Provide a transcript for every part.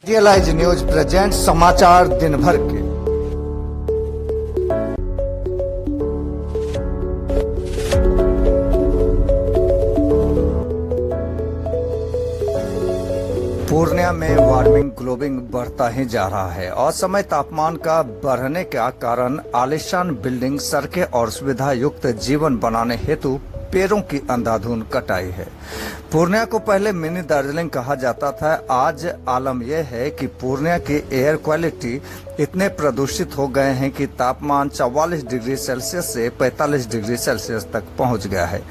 Realise news present समाचार दिन भर के। पूर्णिया में वार्मिंग ग्लोबल बढ़ता ही जा रहा है और समय तापमान का बढ़ने का कारण आलीशान बिल्डिंग, सड़कें और सुविधा युक्त जीवन बनाने हेतु पेड़ों की अंधाधुंध कटाई है। पूर्णिया को पहले मिनी दार्जिलिंग कहा जाता था। आज आलम यह है कि पूर्णिया की एयर क्वालिटी इतने प्रदूषित हो गए हैं कि तापमान 44 डिग्री सेल्सियस से 45 डिग्री सेल्सियस तक पहुंच गया है,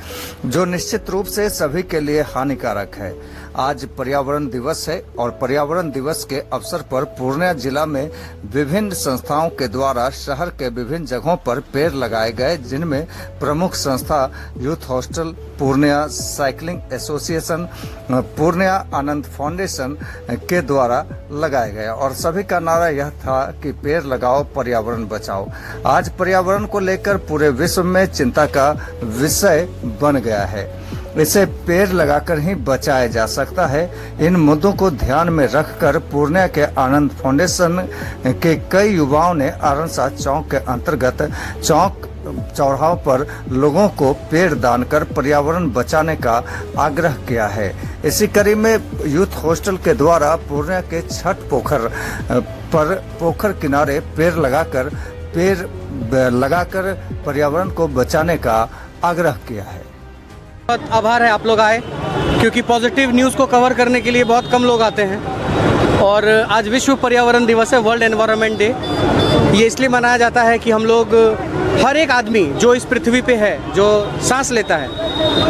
जो निश्चित रूप से सभी के लिए हानिकारक है। आज पर्यावरण दिवस है और पर्यावरण दिवस के अवसर पर पूर्णिया जिला में विभिन्न संस्थाओं के द्वारा शहर के विभिन्न जगहों पर पेड़ लगाए गए, जिनमें प्रमुख संस्था youth hostel Purnia, cycling association, Purnia Anand foundation के द्वारा लगाए गए और सभी का नारा यह था कि पेड़ लगाओ, पर्यावरण बचाओ। आज पर्यावरण को लेकर पूरे विश्व में चिंता का विषय बन गया है। इसे पेड़ लगाकर ही बचाया जा सकता है। इन मुद्दों को ध्यान में रखकर पूर्णिया के आनंद फाउंडेशन के कई युवाओं ने आरनसा चौक के अंतर्गत चौक चौराहों पर लोगों को पेड़ दान कर पर्यावरण बचाने का आग्रह किया है। इसी कड़ी में यूथ हॉस्टल के द्वारा पूर्णिया के छठ पोखर किनारे पेड़ लगाकर पर्यावरण को बचाने का आग्रह किया है। बहुत आभार है आप लोग आए, क्योंकि पॉजिटिव न्यूज़ को कवर करने के लिए बहुत कम लोग आते हैं। और आज विश्व पर्यावरण दिवस है, वर्ल्ड एनवायरनमेंट डे। ये इसलिए मनाया जाता है कि हम लोग, हर एक आदमी जो इस पृथ्वी पे है, जो सांस लेता है,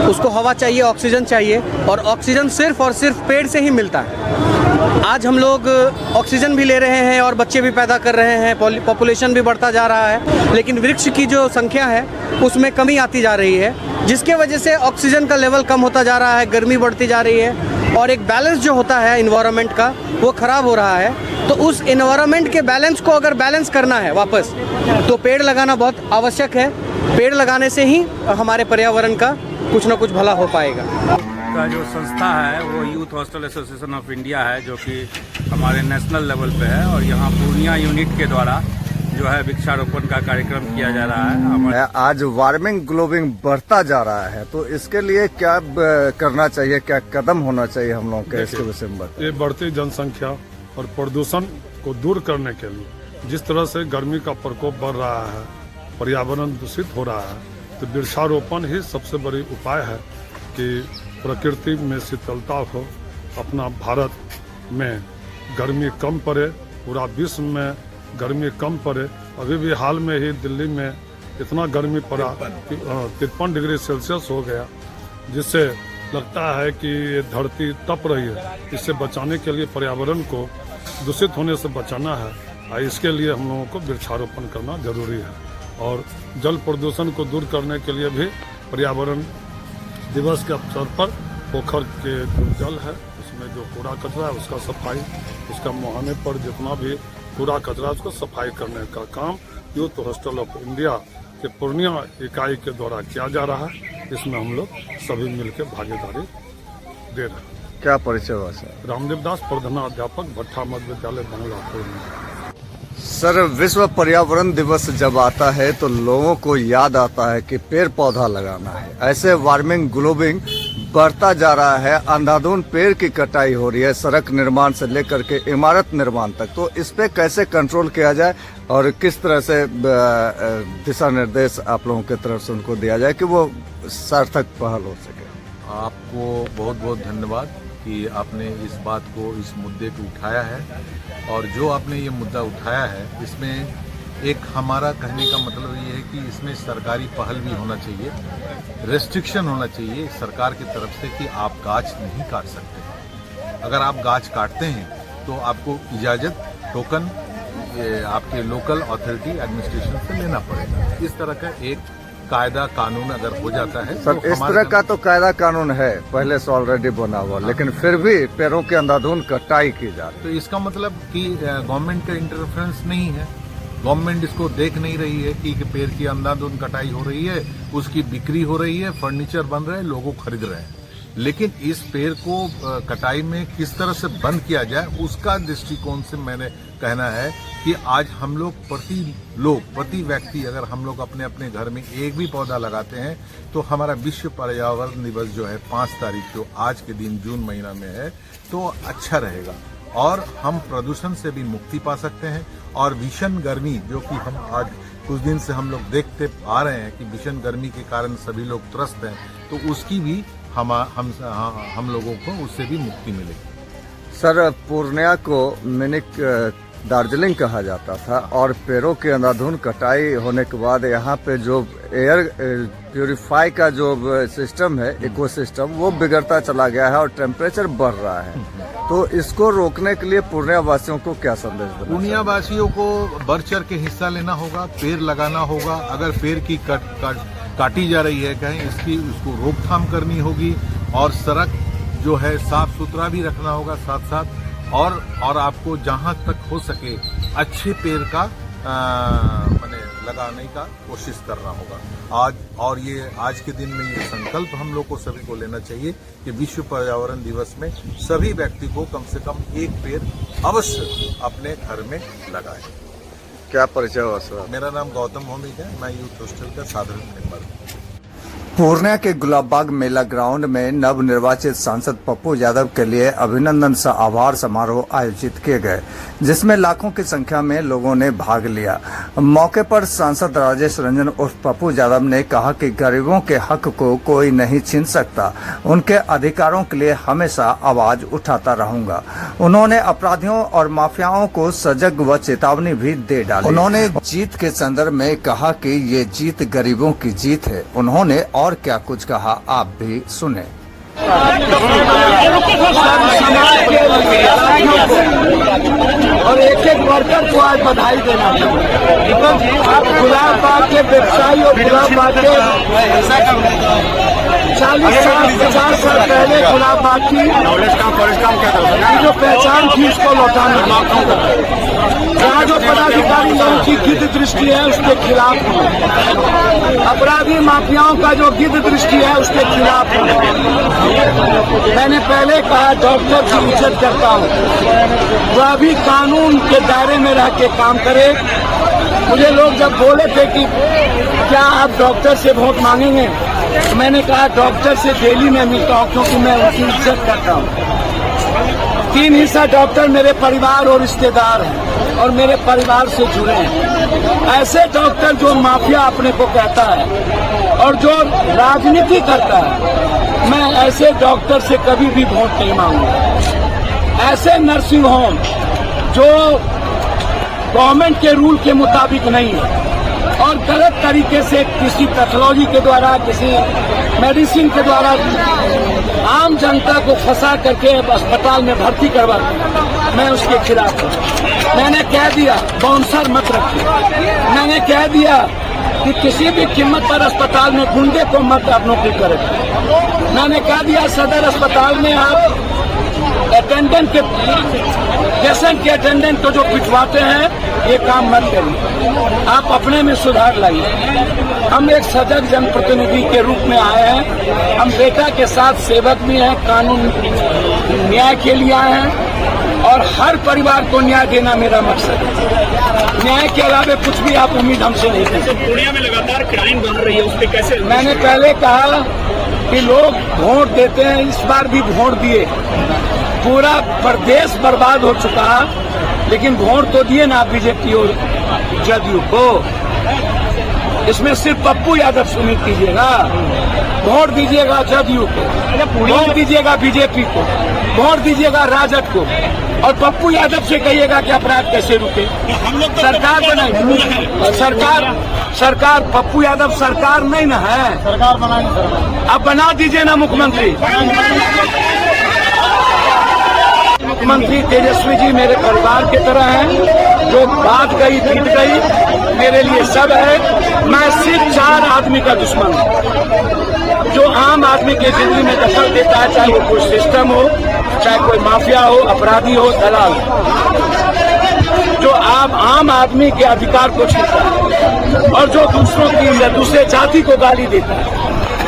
उसको हवा चाहिए, ऑक्सीजन चाहिए, और ऑक्सीजन सिर्फ और सिर्फ पेड़ से ही मिलता है। आज हम लोग ऑक्सीजन भी ले रहे हैं और बच्चे भी पैदा कर रहे हैं, पॉपुलेशन भी बढ़ता जा रहा है, लेकिन वृक्ष की जो संख्या है उसमें कमी आती जा रही है, जिसके वजह से ऑक्सीजन का लेवल कम होता जा रहा है, गर्मी बढ़ती जा रही है और एक बैलेंस जो होता है इन्वायरमेंट का, वो ख़राब हो रहा है। तो उस इन्वायरमेंट के बैलेंस को अगर बैलेंस करना है वापस, तो पेड़ लगाना बहुत आवश्यक है। पेड़ लगाने से ही हमारे पर्यावरण का कुछ ना कुछ भला हो पाएगा। का जो संस्था है वो youth hostel association of India है, जो कि हमारे नेशनल लेवल पे है, और यहाँ पूर्णिया यूनिट के द्वारा जो है वृक्षारोपण का कार्यक्रम किया जा रहा है। आज वार्मिंग ग्लोबल बढ़ता जा रहा है, तो इसके लिए क्या करना चाहिए, क्या कदम होना चाहिए हम लोगों के इसके विषय में? ये बढ़ती जनसंख्या और प्रदूषण को दूर करने के लिए जिस तरह से गर्मी का प्रकोप बढ़ रहा है, पर्यावरण दूषित हो रहा है, तो वृक्षारोपण ही सबसे बड़ी उपाय है कि प्रकृति में शीतलता हो, अपना भारत में गर्मी कम पड़े, पूरा विश्व में गर्मी कम पड़े। अभी भी हाल में ही दिल्ली में इतना गर्मी पड़ा कि 53 डिग्री सेल्सियस हो गया, जिससे लगता है कि ये धरती तप रही है। इससे बचाने के लिए पर्यावरण को दूषित होने से बचाना है, और इसके लिए हम लोगों को वृक्षारोपण करना जरूरी है। और जल प्रदूषण को दूर करने के लिए भी पर्यावरण दिवस के अवसर पर पोखर के जो जल है उसमें जो कूड़ा कचरा है उसका सफाई, उसका मुहाने पर जितना भी कूड़ा कचरा उसको सफाई करने का काम यूथ हॉस्टल ऑफ इंडिया के पूर्णिया इकाई के द्वारा किया जा रहा है। इसमें हम लोग सभी मिलकर भागीदारी दे रहे हैं। क्या परिचय हुआ सर? रामदेव दास, प्रधानाध्यापक, भट्टा मध्य विद्यालय, बंगला, पूर्णिया। सर, विश्व पर्यावरण दिवस जब आता है तो लोगों को याद आता है कि पेड़ पौधा लगाना है। ऐसे वार्मिंग ग्लोबल बढ़ता जा रहा है, अंधाधुंध पेड़ की कटाई हो रही है, सड़क निर्माण से लेकर के इमारत निर्माण तक। तो इस पे कैसे कंट्रोल किया जाए और किस तरह से दिशा निर्देश आप लोगों की तरफ से उनको दिया जाए कि वो सार्थक पहल हो सके? आपको बहुत बहुत धन्यवाद कि आपने इस बात को, इस मुद्दे को उठाया है। और जो आपने ये मुद्दा उठाया है, इसमें एक हमारा कहने का मतलब ये है कि इसमें सरकारी पहल भी होना चाहिए, रेस्ट्रिक्शन होना चाहिए सरकार की तरफ से कि आप गाछ नहीं काट सकते। अगर आप गाछ काटते हैं तो आपको इजाज़त, टोकन आपके लोकल अथॉरिटी एडमिनिस्ट्रेशन से लेना पड़ेगा। इस तरह का एक कायदा कानून अगर हो जाता है सर, तो इस तरह का तो कायदा कानून है पहले से ऑलरेडी बना हुआ, लेकिन फिर भी पेड़ों की अंधाधुंध कटाई की जा रही है। तो इसका मतलब कि गवर्नमेंट का इंटरफेरेंस नहीं है, गवर्नमेंट इसको देख नहीं रही है कि पेड़ की अंधाधुंध कटाई हो रही है, उसकी बिक्री हो रही है, फर्नीचर बन रहे हैं, लोगों खरीद रहे हैं। लेकिन इस पेड़ को कटाई में किस तरह से बंद किया जाए उसका दृष्टिकोण से मैंने कहना है कि आज हम लोग प्रति व्यक्ति अगर हम लोग अपने अपने घर में एक भी पौधा लगाते हैं तो हमारा विश्व पर्यावरण दिवस जो है 5 तारीख जो आज के दिन जून महीना में है तो अच्छा रहेगा और हम प्रदूषण से भी मुक्ति पा सकते हैं। और भीषण गर्मी जो कि हम आज कुछ दिन से हम लोग देखते आ रहे हैं कि भीषण गर्मी के कारण सभी लोग त्रस्त हैं, तो उसकी भी हम लोगों को उससे भी मुक्ति मिलेगी। सर, पूर्णिया को मिनी दार्जिलिंग कहा जाता था और पेड़ों की अंधाधुंध कटाई होने के बाद यहाँ पे जो एयर प्यूरिफाई का जो सिस्टम है, इकोसिस्टम, वो बिगड़ता चला गया है और टेम्परेचर बढ़ रहा है। तो इसको रोकने के लिए पूर्णिया वासियों को क्या संदेश देना? पूर्णिया वासियों को बढ़ चढ़ के हिस्सा लेना होगा, पेड़ लगाना होगा। अगर पेड़ की काटी जा रही है कहीं उसको रोकथाम करनी होगी और सड़क जो है साफ सुथरा भी रखना होगा साथ साथ और आपको जहां तक हो सके अच्छे पेड़ का माने लगाने का कोशिश करना होगा। आज के दिन में ये संकल्प हम लोग को सभी को लेना चाहिए कि विश्व पर्यावरण दिवस में सभी व्यक्ति को कम से कम एक पेड़ अवश्य अपने घर में लगाएं। क्या परिचय हुआ सर? मेरा नाम गौतम भौमिक है, मैं यूथ हॉस्टल का साधारण मेंबर हूँ। पूर्णिया के गुलाबबाग मेला ग्राउंड में नवनिर्वाचित सांसद पप्पू यादव के लिए अभिनंदन सा आभार समारोह आयोजित किए गए, जिसमें लाखों की संख्या में लोगों ने भाग लिया। मौके पर सांसद राजेश रंजन उर्फ पप्पू यादव ने कहा कि गरीबों के हक को कोई नहीं छीन सकता, उनके अधिकारों के लिए हमेशा आवाज उठाता रहूंगा। उन्होंने अपराधियों और माफियाओं को सजग व चेतावनी भी दे डाली। उन्होंने जीत के संदर्भ में कहा कि ये जीत गरीबों की जीत है। उन्होंने और क्या कुछ कहा, आप भी सुने। और एक एक वर्कर को आज बधाई देना चाहिए। गुलाबबाग के व्यवसायी और गुलाबबाग के 40 साल 50 साल पहले गुलाबबाग की जो पहचान थी उसको लौटाना, यहाँ जो पदाधिकारी लोगों की गिद्ध दृष्टि है उसके खिलाफ, अपराधी माफियाओं का जो गिद्ध दृष्टि है उसके खिलाफ। मैंने पहले कहा डॉक्टर की इज्जत करता हूँ, वह भी कानून के दायरे में रह के काम करे। मुझे लोग जब बोले थे कि क्या आप डॉक्टर से वोट मांगेंगे, तो मैंने कहा डॉक्टर से डेली मैं मिलता हूँ क्योंकि मैं उनकी इज्जत करता हूँ। 3 हिस्सा डॉक्टर मेरे परिवार और रिश्तेदार हैं और मेरे परिवार से जुड़े हैं। ऐसे डॉक्टर जो माफिया अपने को कहता है और जो राजनीति करता है, मैं ऐसे डॉक्टर से कभी भी वोट नहीं मांगूंगा। ऐसे नर्सिंग होम जो गवर्नमेंट के रूल के मुताबिक नहीं है और गलत तरीके से किसी पैथोलॉजी के द्वारा, किसी मेडिसिन के द्वारा आम जनता को फंसा करके अस्पताल में भर्ती करवा, मैं उसके खिलाफ हूँ। मैंने कह दिया बाउंसर मत रखिए, मैंने कह दिया कि किसी भी कीमत पर अस्पताल में गुंडे को मत आप नौकरी करें। मैंने कह दिया सदर अस्पताल में आप अटेंडेंट के पेशेंट के अटेंडेंट को जो पिटवाते हैं ये काम मत करिए, आप अपने में सुधार लाइए। हम एक सजग जनप्रतिनिधि के रूप में आए हैं, हम बेटा के साथ सेवक भी हैं, कानून न्याय के लिए आए हैं और हर परिवार को न्याय देना मेरा मकसद है। न्याय के अलावा कुछ भी आप उम्मीद हमसे नहीं कर सकते। पूर्णिया में लगातार क्राइम बढ़ रही है, उस पर कैसे? मैंने पहले कहा कि लोग वोट देते हैं, इस बार भी वोट दिए, पूरा प्रदेश बर्बाद हो चुका, लेकिन वोट तो दिए ना बीजेपी और जदयू को। इसमें सिर्फ पप्पू यादव से उम्मीद कीजिएगा, वोट दीजिएगा जदयू को, वोट दीजिएगा बीजेपी को, वोट दीजिएगा राजद को और पप्पू यादव से कहिएगा कि अपराध कैसे रुके। सरकार बनाएगी, सरकार पप्पू यादव सरकार नहीं ना है, सरकार बनाएंगे। अब बना दीजिए ना मुख्यमंत्री। मुख्यमंत्री तेजस्वी जी मेरे परिवार की तरह हैं, जो बात गई बीत गई, मेरे लिए सब है। मैं सिर्फ 4 आदमी का दुश्मन हूँ, जो आम आदमी की जिंदगी में दखल देता है, चाहे वो कोई सिस्टम हो, चाहे कोई माफिया हो, अपराधी हो, दलाल हो, जो आम आदमी के अधिकार को छीनता है और जो दूसरों की या दूसरे जाति को गाली देता है,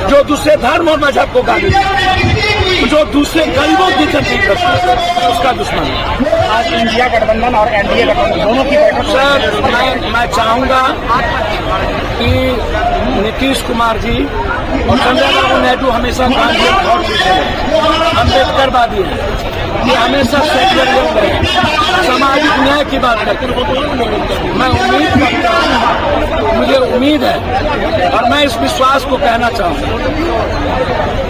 जो दूसरे धर्म और मजहब को गाली देता है। जो दूसरे गरीबों की इज्जत नहीं करता उसका दुश्मन है। आज इंडिया गठबंधन और एनडीए गठबंधन दोनों की बैठक सर मैं चाहूंगा कि नीतीश कुमार जी और चंद्रबाबू नायडू हमेशा गांधी और अम्बेडकरवादी है, ये हमेशा सेक्युलरिज्म है, सामाजिक न्याय की बात करते हैं। मैं उम्मीद करता हूँ, मुझे उम्मीद है और मैं इस विश्वास को कहना चाहूँगा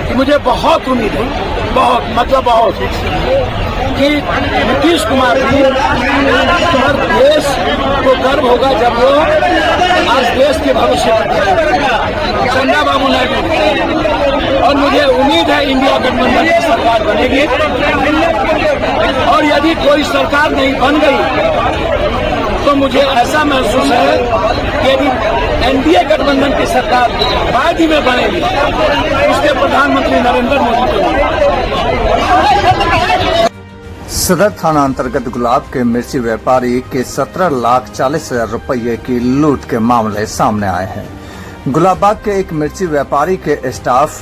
कि मुझे बहुत उम्मीद है, बहुत मतलब बहुत, कि नीतीश कुमार जी हर देश को गर्व होगा जब वो आज देश के भविष्य चंद्रबाबू नायडू, और मुझे उम्मीद है इंडिया गठबंधन की सरकार बनेगी। और यदि कोई सरकार नहीं बन गई तो मुझे ऐसा महसूस है कि यदि एनडीए गठबंधन की सरकार बाद ही में बनेगी उसके प्रधानमंत्री नरेंद्र मोदी को। सदर थाना अंतर्गत गुलाब के मिर्ची व्यापारी के 17,40,000 रुपये की लूट के मामले सामने आए हैं। गुलाबबाग के एक मिर्ची व्यापारी के स्टाफ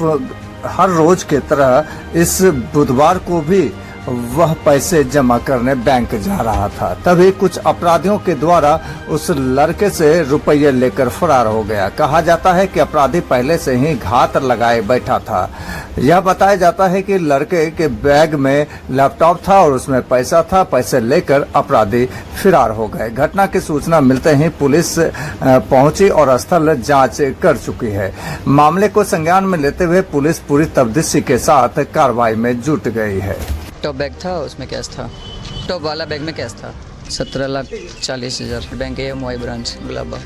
हर रोज की तरह इस बुधवार को भी वह पैसे जमा करने बैंक जा रहा था, तभी कुछ अपराधियों के द्वारा उस लड़के से रुपये लेकर फरार हो गया। कहा जाता है कि अपराधी पहले से ही घात लगाए बैठा था। यह बताया जाता है कि लड़के के बैग में लैपटॉप था और उसमें पैसा था। पैसे लेकर अपराधी फरार हो गए। घटना की सूचना मिलते ही पुलिस पहुंची और स्थल जांच कर चुकी है। मामले को संज्ञान में लेते हुए पुलिस पूरी तफ्तीश के साथ कार्रवाई में जुट गई है। टॉप बैग था, उसमें कैश था। टॉप वाला बैग में कैश था। 17,40,000 बैंक MY ब्रांच गुलाबबाग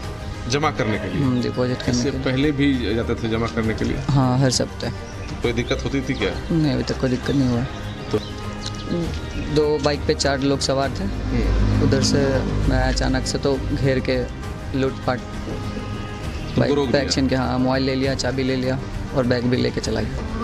जमा करने के लिए, डिपॉजिट करने इससे के लिए। पहले भी जाते थे जमा करने के लिए? हाँ, हर सप्ताह। तो कोई दिक्कत होती थी क्या? नहीं, अभी तक कोई दिक्कत नहीं हुआ। तो 2 बाइक पे 4 लोग सवार थे। उधर से मैं अचानक से तो घेर के लूटपाट रोक बाइक पे दिया? एक्शन के। हाँ, मोबाइल ले लिया, चाबी ले लिया और बैग भी लेके चला गया।